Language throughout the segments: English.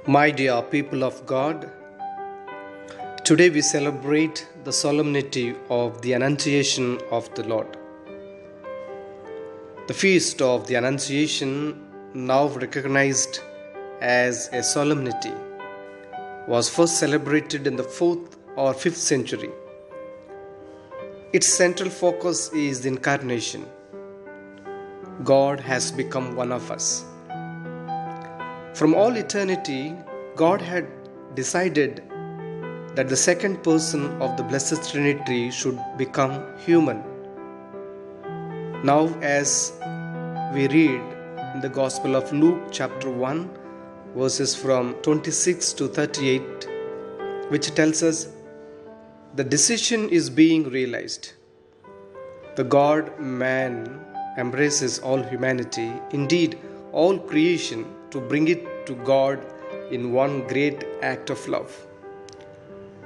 My dear people of God, today we celebrate the solemnity of the Annunciation of the Lord. The feast of the Annunciation, now recognized as a solemnity, was first celebrated in the 4th or 5th century. Its central focus is the Incarnation. God has become one of us. From all eternity, God had decided that the second person of the Blessed Trinity should become human. Now, as we read in the Gospel of Luke chapter 1, verses from 26 to 38, which tells us the decision is being realized. The God-man embraces all humanity, indeed all creation, to bring it to God in one great act of love.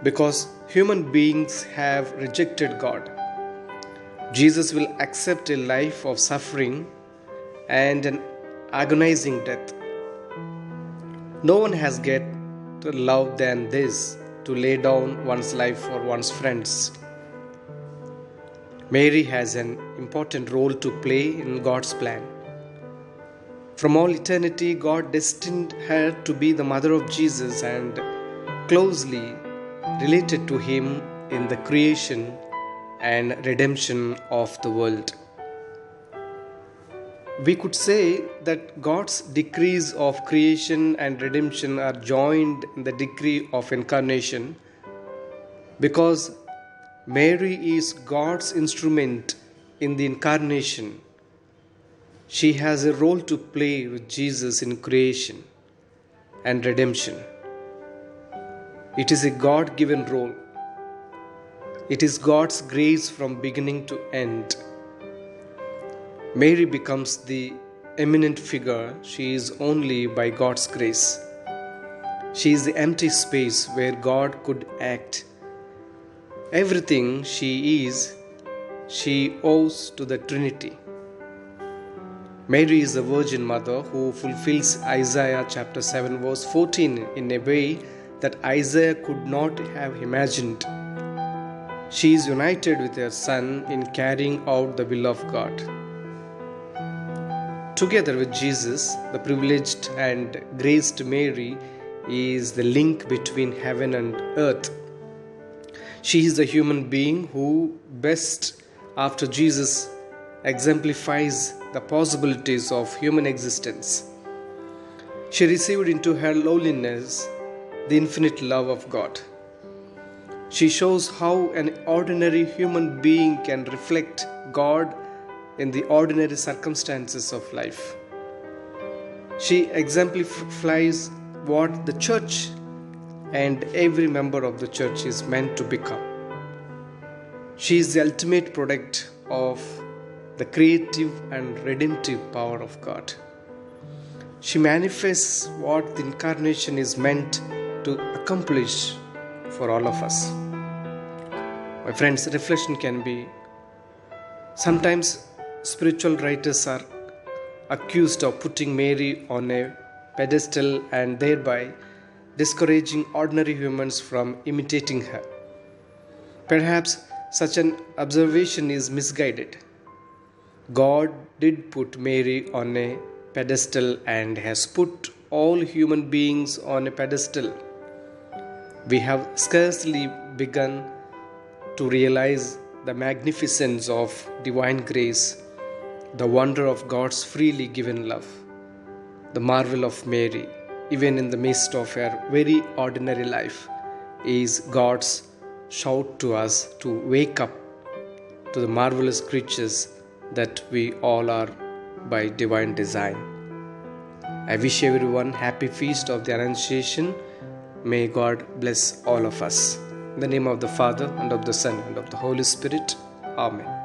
Because human beings have rejected God, Jesus will accept a life of suffering and an agonizing death. No one has greater love than this, to lay down one's life for one's friends. Mary has an important role to play in God's plan. From all eternity, God destined her to be the mother of Jesus and closely related to him in the creation and redemption of the world. We could say that God's decrees of creation and redemption are joined in the decree of incarnation, because Mary is God's instrument in the incarnation. She has a role to play with Jesus in creation and redemption. It is a God-given role. It is God's grace from beginning to end. Mary becomes the eminent figure. She is only by God's grace. She is the empty space where God could act. Everything she is, she owes to the Trinity. Mary is the Virgin Mother who fulfills Isaiah chapter 7 verse 14 in a way that Isaiah could not have imagined. She is united with her Son in carrying out the will of God. Together with Jesus, the privileged and graced Mary is the link between heaven and earth. She is the human being who best, after Jesus, exemplifies the possibilities of human existence. She received into her lowliness the infinite love of God. She shows how an ordinary human being can reflect God in the ordinary circumstances of life. She exemplifies what the church and every member of the church is meant to become. She is the ultimate product of the creative and redemptive power of God. She manifests what the incarnation is meant to accomplish for all of us. My friends, reflection can be, sometimes spiritual writers are accused of putting Mary on a pedestal and thereby discouraging ordinary humans from imitating her. Perhaps such an observation is misguided. God did put Mary on a pedestal and has put all human beings on a pedestal. We have scarcely begun to realize the magnificence of divine grace, the wonder of God's freely given love, the marvel of Mary, even in the midst of her very ordinary life, is God's shout to us to wake up to the marvelous creatures that we all are by divine design. I wish everyone happy feast of the Annunciation. May God bless all of us. In the name of the Father, and of the Son, and of the Holy Spirit. Amen.